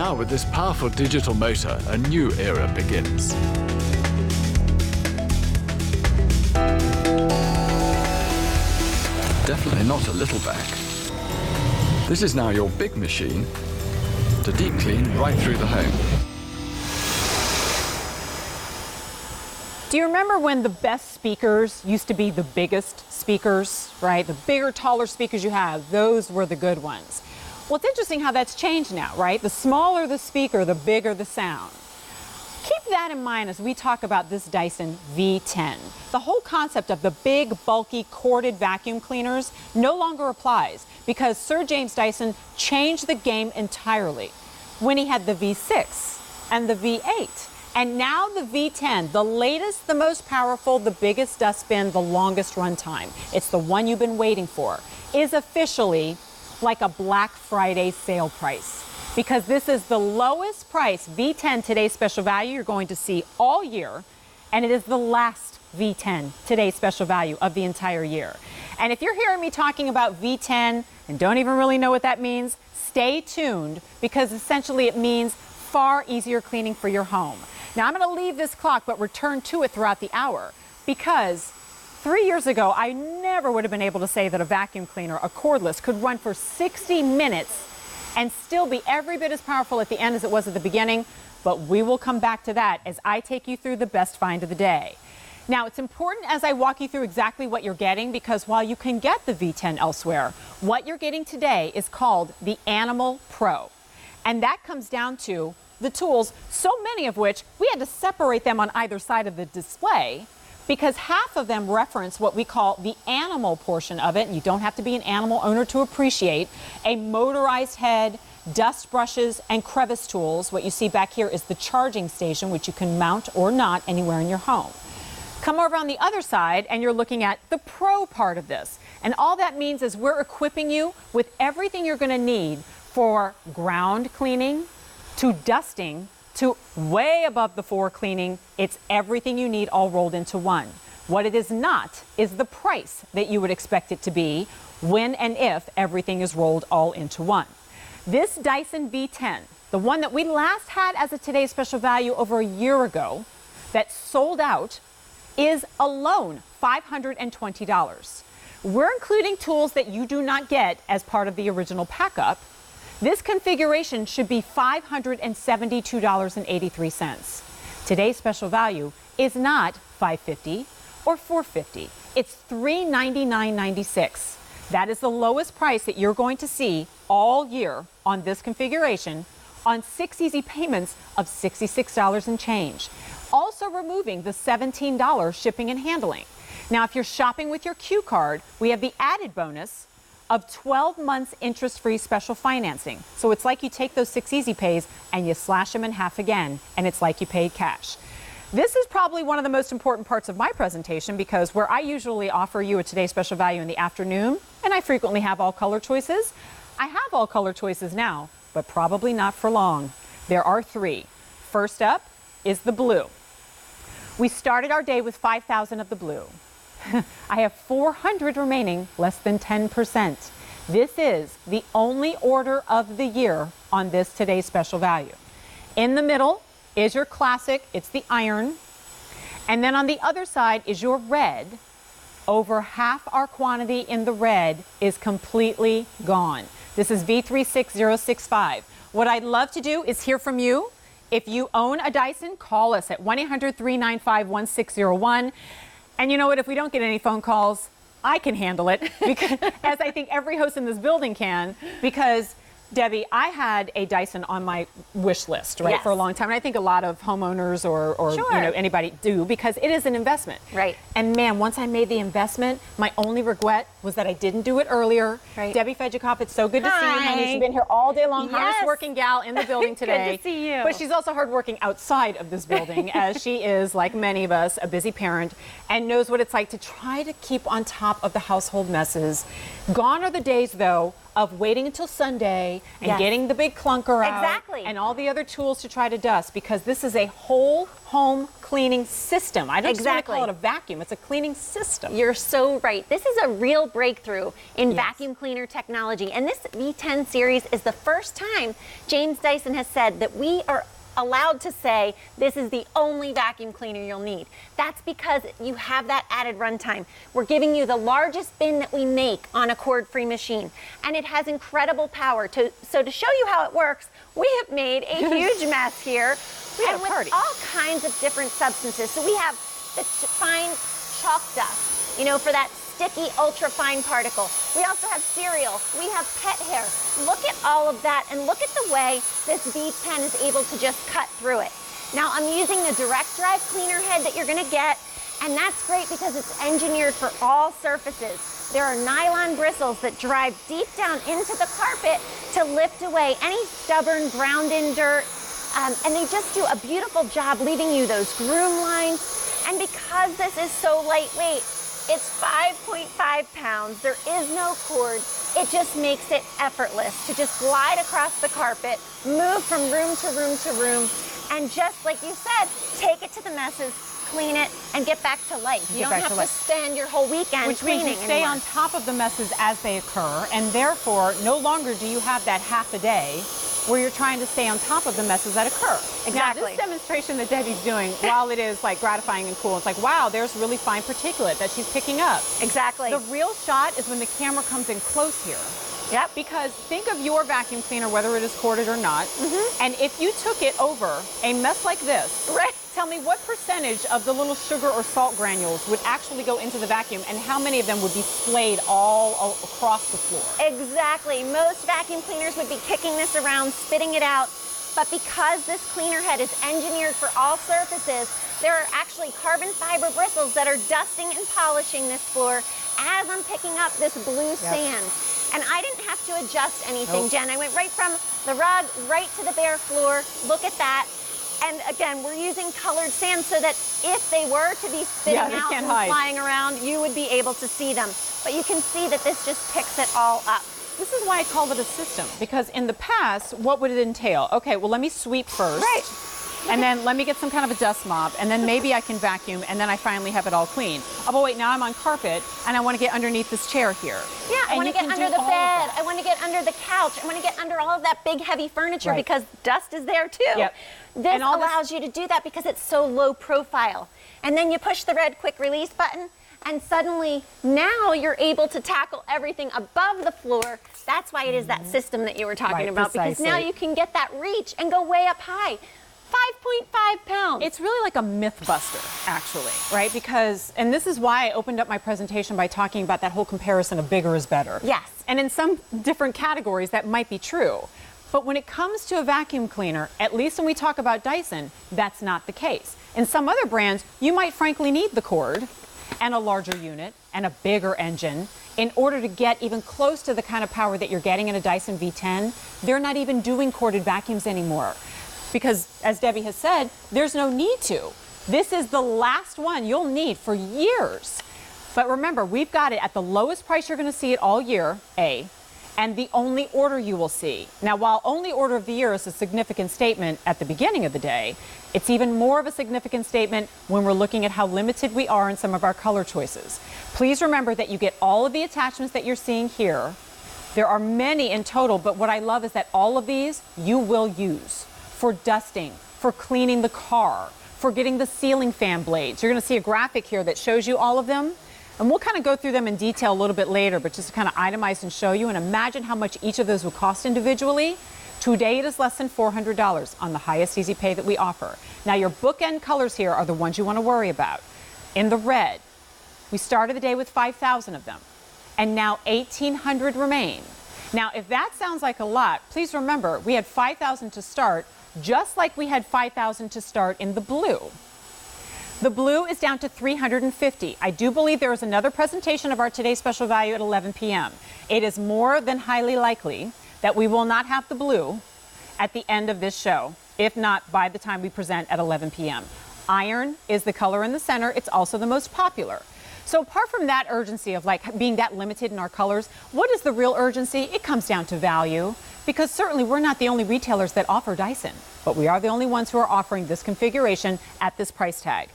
Now with this powerful digital motor, a new era begins. Definitely not a little bag. This is now your big machine to deep clean right through the home. Do you remember when the best speakers used to be the biggest speakers, right? The bigger, taller speakers you have, those were the good ones. Well, it's interesting how that's changed now, right? The smaller the speaker, the bigger the sound. Keep that in mind as we talk about this Dyson V10. The whole concept of the big, bulky, corded vacuum cleaners no longer applies because Sir James Dyson changed the game entirely when he had the V6 and the V8. And now the V10, the latest, the most powerful, the biggest dustbin, the longest run time. It's the one you've been waiting for, is officially like a Black Friday sale price. Because this is the lowest price V10 today's special value you're going to see all year. And it is the last V10 today's special value of the entire year. And if you're hearing me talking about V10 and don't even really know what that means, stay tuned because essentially it means far easier cleaning for your home. Now, I'm going to leave this clock, but return to it throughout the hour because 3 years ago, I never would have been able to say that a vacuum cleaner, a cordless, could run for 60 minutes and still be every bit as powerful at the end as it was at the beginning. But we will come back to that as I take you through the best find of the day. Now, it's important as I walk you through exactly what you're getting because while you can get the V10 elsewhere, what you're getting today is called the Animal Pro. And that comes down to the tools, so many of which we had to separate them on either side of the display because half of them reference what we call the animal portion of it, and you don't have to be an animal owner to appreciate, a motorized head, dust brushes, and crevice tools. What you see back here is the charging station, which you can mount or not anywhere in your home. Come over on the other side, and you're looking at the pro part of this. And all that means is we're equipping you with everything you're going to need for ground cleaning, to dusting, to way above the floor cleaning. It's everything you need all rolled into one. What it is not is the price that you would expect it to be when and if everything is rolled all into one. This Dyson V10, the one that we last had as a today's special value over a year ago, that sold out, is alone $520. We're including tools that you do not get as part of the original pack-up. This configuration should be $572.83. Today's special value is not $550 or $450. It's $399.96. That is the lowest price that you're going to see all year on this configuration on 6 easy payments of $66 and change. Also removing the $17 shipping and handling. Now, if you're shopping with your Q card, we have the added bonus of 12 months interest-free special financing. So it's like you take those 6 easy pays and you slash them in half again, and it's like you paid cash. This is probably one of the most important parts of my presentation because where I usually offer you a today's special value in the afternoon, and I frequently have all color choices, I have all color choices now, but probably not for long. There are 3. First up is the blue. We started our day with 5,000 of the blue. I have 400 remaining, less than 10%. This is the only order of the year on this today's special value. In the middle is your classic, it's the iron. And then on the other side is your red. Over half our quantity in the red is completely gone. This is V36065. What I'd love to do is hear from you. If you own a Dyson, call us at 1-800-395-1601. And you know what? If we don't get any phone calls, I can handle it, because, as I think every host in this building can, because Debbie, I had a Dyson on my wish list, right, for a long time. And I think a lot of homeowners or you know, anybody do, because it is an investment. Right. And man, once I made the investment, my only regret was that I didn't do it earlier. Right. Debbie Fedjakoff, it's so good to see you, honey. She's been here all day long, hardest working gal in the building today. Good to see you. But she's also hardworking outside of this building, as she is, like many of us, a busy parent, and knows what it's like to try to keep on top of the household messes. Gone are the days, though, of waiting until Sunday and Yes. getting the big clunker out Exactly. and all the other tools to try to dust, because this is a whole home cleaning system. I don't just want to call it a vacuum, it's a cleaning system. You're so right. This is a real breakthrough in Yes. vacuum cleaner technology. And this V10 series is the first time James Dyson has said that we are allowed to say this is the only vacuum cleaner you'll need. That's because you have that added runtime. We're giving you the largest bin that we make on a cord-free machine, and it has incredible power. So to show you how it works, we have made a huge mess here, and with all kinds of different substances. So we have the fine chalk dust, you know, for that sticky, ultra-fine particle. We also have cereal. We have pet hair. Look at all of that, and look at the way this V10 is able to just cut through it. Now, I'm using the direct drive cleaner head that you're gonna get, and that's great because it's engineered for all surfaces. There are nylon bristles that drive deep down into the carpet to lift away any stubborn ground-in dirt, and they just do a beautiful job leaving you those groom lines. And because this is so lightweight, it's 5.5 pounds. There is no cord. It just makes it effortless to just glide across the carpet, move from room to room to room, and just like you said, take it to the messes, clean it, and get back to life. You don't have to spend your whole weekend Which cleaning means you stay anymore. on top of the messes as they occur, and therefore no longer do you have that half a day where you're trying to stay on top of the messes that occur. Now, Exactly. this demonstration that Debbie's doing, while it is like gratifying and cool, it's like, wow, there's really fine particulate that she's picking up. Exactly. The real shot is when the camera comes in close here. Yep. Because think of your vacuum cleaner, whether it is corded or not, and if you took it over a mess like this, Right. tell me what percentage of the little sugar or salt granules would actually go into the vacuum, and how many of them would be splayed all across the floor? Exactly. Most vacuum cleaners would be kicking this around, spitting it out. But because this cleaner head is engineered for all surfaces, there are actually carbon fiber bristles that are dusting and polishing this floor as I'm picking up this blue sand. And I didn't have to adjust anything, Jen. I went right from the rug right to the bare floor. Look at that. And again, we're using colored sand so that if they were to be spitting out and flying around, you would be able to see them. But you can see that this just picks it all up. This is why I call it a system, because in the past, what would it entail? Okay, well, let me sweep first. Right. And then let me get some kind of a dust mop, and then maybe I can vacuum, and then I finally have it all clean. Oh, but wait, now I'm on carpet, and I want to get underneath this chair here. Yeah, I want to get under the bed. I want to get under the couch. I want to get under all of that big, heavy furniture because dust is there too. Yep. This allows you to do that because it's so low profile. And then you push the red quick release button, and suddenly now you're able to tackle everything above the floor. That's why it is that system that you were talking about, because now you can get that reach and go way up high. 5.5 pounds. It's really like a myth buster, actually, right? Because, and this is why I opened up my presentation by talking about that whole comparison of bigger is better. Yes. And in some different categories, that might be true. But when it comes to a vacuum cleaner, at least when we talk about Dyson, that's not the case. In some other brands, you might frankly need the cord and a larger unit and a bigger engine in order to get even close to the kind of power that you're getting in a Dyson V10. They're not even doing corded vacuums anymore. Because, as Debbie has said, there's no need to. This is the last one you'll need for years. But remember, we've got it at the lowest price you're going to see it all year, A, and the only order you will see. Now, while only order of the year is a significant statement at the beginning of the day, it's even more of a significant statement when we're looking at how limited we are in some of our color choices. Please remember that you get all of the attachments that you're seeing here. There are many in total, but what I love is that all of these you will use for dusting, for cleaning the car, for getting the ceiling fan blades. You're going to see a graphic here that shows you all of them. And we'll kind of go through them in detail a little bit later, but just to kind of itemize and show you and imagine how much each of those would cost individually. Today it is less than $400 on the highest easy pay that we offer. Now your bookend colors here are the ones you want to worry about. In the red, we started the day with 5,000 of them, and now 1,800 remain. Now if that sounds like a lot, please remember we had 5,000 to start, just like we had 5,000 to start in the blue. The blue is down to 350. I do believe there is another presentation of our today's special value at 11 p.m. It is more than highly likely that we will not have the blue at the end of this show, if not by the time we present at 11 p.m. Iron is the color in the center. It's also the most popular. So apart from that urgency of like being that limited in our colors, what is the real urgency? It comes down to value, because certainly we're not the only retailers that offer Dyson, but we are the only ones who are offering this configuration at this price tag.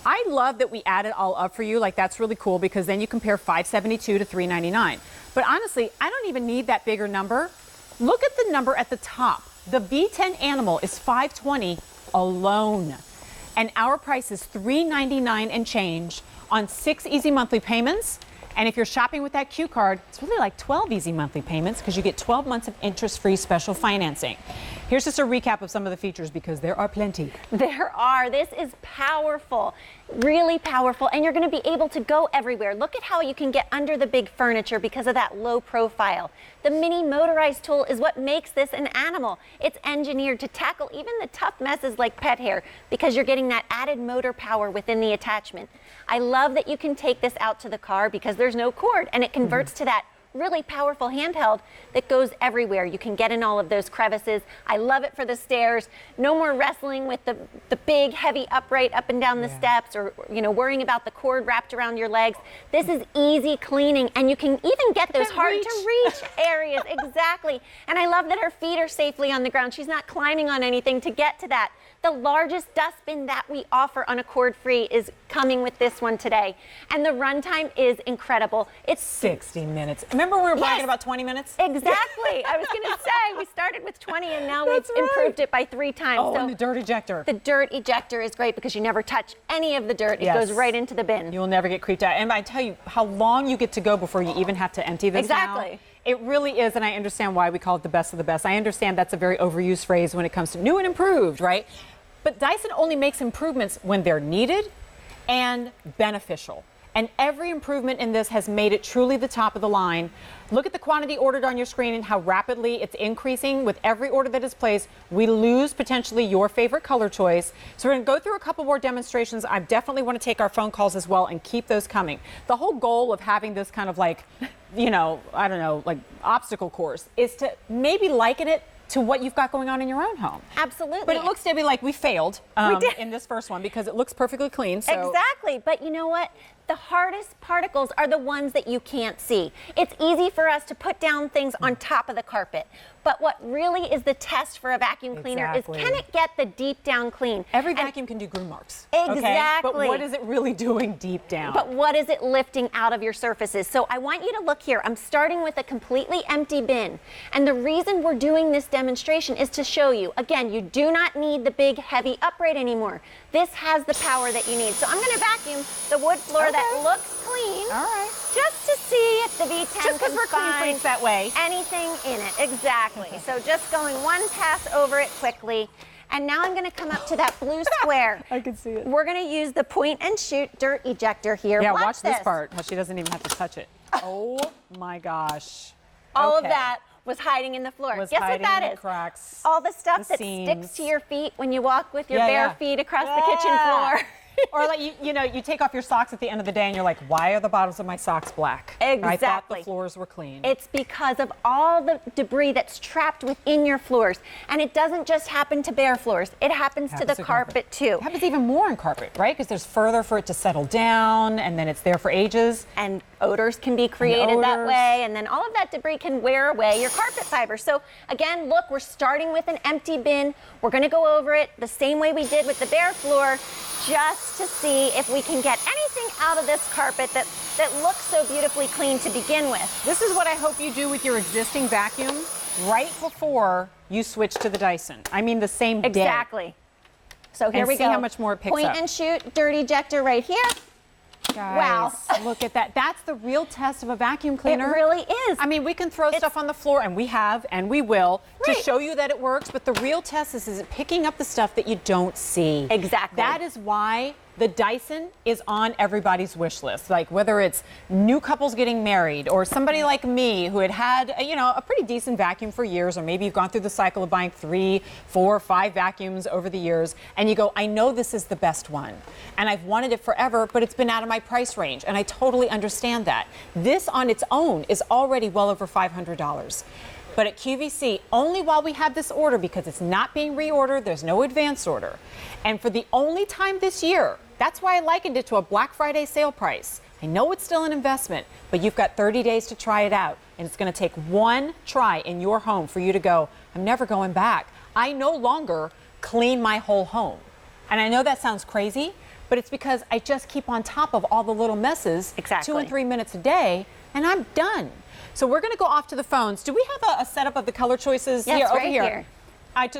I love that we add it all up for you. Like, that's really cool, because then you compare $572 to $399. But honestly, I don't even need that bigger number. Look at the number at the top. The V10 Animal is $520 alone. And our price is $399 and change on 6 easy monthly payments. And if you're shopping with that Q card, it's really like 12 easy monthly payments, because you get 12 months of interest-free special financing. Here's just a recap of some of the features, because there are plenty. There are. This is powerful, really powerful, and you're going to be able to go everywhere. Look at how you can get under the big furniture because of that low profile. The mini motorized tool is what makes this an animal. It's engineered to tackle even the tough messes like pet hair, because you're getting that added motor power within the attachment. I love that you can take this out to the car because there's no cord, and it converts to that really powerful handheld that goes everywhere. You can get in all of those crevices. I love it for the stairs. No more wrestling with the big heavy upright up and down the steps, or worrying about the cord wrapped around your legs. This is easy cleaning, and you can even get those hard to reach areas. Exactly. And I love that her feet are safely on the ground. She's not climbing on anything to get to that. The largest dustbin that we offer on a Cordfree is coming with this one today. And the runtime is incredible. It's 60 minutes. Remember we were bragging about 20 minutes? Exactly. I was going to say, we started with 20 and now we've improved it by 3 times. Oh, so and the dirt ejector. The dirt ejector is great because you never touch any of the dirt. It goes right into the bin. You'll never get creeped out. And I tell you how long you get to go before you even have to empty this Exactly. now. It really is, and I understand why we call it the best of the best. I understand that's a very overused phrase when it comes to new and improved, right? But Dyson only makes improvements when they're needed and beneficial. And every improvement in this has made it truly the top of the line. Look at the quantity ordered on your screen and how rapidly it's increasing. With every order that is placed, we lose potentially your favorite color choice. So we're going to go through a couple more demonstrations. I definitely want to take our phone calls as well and keep those coming. The whole goal of having this kind of like, I don't know, like obstacle course is to maybe liken it to what you've got going on in your own home. Absolutely. But it looks, Debbie, like we failed in this first one because it looks perfectly clean. So. Exactly. But you know what? The hardest particles are the ones that you can't see. It's easy for us to put down things on top of the carpet. But what really is the test for a vacuum cleaner is, can it get the deep down clean? Every vacuum can do groove marks. Exactly. Okay? But what is it really doing deep down? But what is it lifting out of your surfaces? So I want you to look here. I'm starting with a completely empty bin. And the reason we're doing this demonstration is to show you, again, you do not need the big heavy upright anymore. This has the power that you need. So I'm going to vacuum the wood floor that looks clean. All right. Just to see if the V10 just because we're clean freaks that way. Anything in it. Exactly. So just going one pass over it quickly. And now I'm going to come up to that blue square. I can see it. We're going to use the point and shoot dirt ejector here. Yeah, watch this part. Well, she doesn't even have to touch it. Oh my gosh. All of that was hiding in the floor. Guess what that is? Cracks, all the stuff that sticks to your feet when you walk with your bare feet across the kitchen floor. Or like you take off your socks at the end of the day and you're like, why are the bottoms of my socks black? Exactly. I thought the floors were clean. It's because of all the debris that's trapped within your floors. And it doesn't just happen to bare floors. It happens to the carpet too. It happens even more on carpet, right? Because there's further for it to settle down, and then it's there for ages. And odors can be created that way, and then all of that debris can wear away your carpet fiber. So again, look, we're starting with an empty bin. We're going to go over it the same way we did with the bare floor, just to see if we can get anything out of this carpet that looks so beautifully clean to begin with. This is what I hope you do with your existing vacuum right before you switch to the Dyson. I mean the same day. Exactly. So here we go. See how much more it picks up. Point and shoot dirt ejector right here. Guys, wow. Look at that. That's the real test of a vacuum cleaner. It really is. I mean, we can throw stuff on the floor, and we have, and we will, to show you that it works, but the real test is it picking up the stuff that you don't see. Exactly. That is why the Dyson is on everybody's wish list. Like whether it's new couples getting married or somebody like me who had a pretty decent vacuum for years, or maybe you've gone through the cycle of buying 3, 4, 5 vacuums over the years, and you go, I know this is the best one, and I've wanted it forever, but it's been out of my price range, and I totally understand that. This on its own is already well over $500. But at QVC, only while we have this order, because it's not being reordered, there's no advance order. And for the only time this year, That's why I likened it to a Black Friday sale price. I know it's still an investment, but you've got 30 days to try it out. And it's going to take one try in your home for you to go, I'm never going back. I no longer clean my whole home. And I know that sounds crazy, but it's because I just keep on top of all the little messes, Exactly. 2 and 3 minutes a day, and I'm done. So we're going to go off to the phones. Do we have a setup of the color choices Yes, here? right Over here. here. I just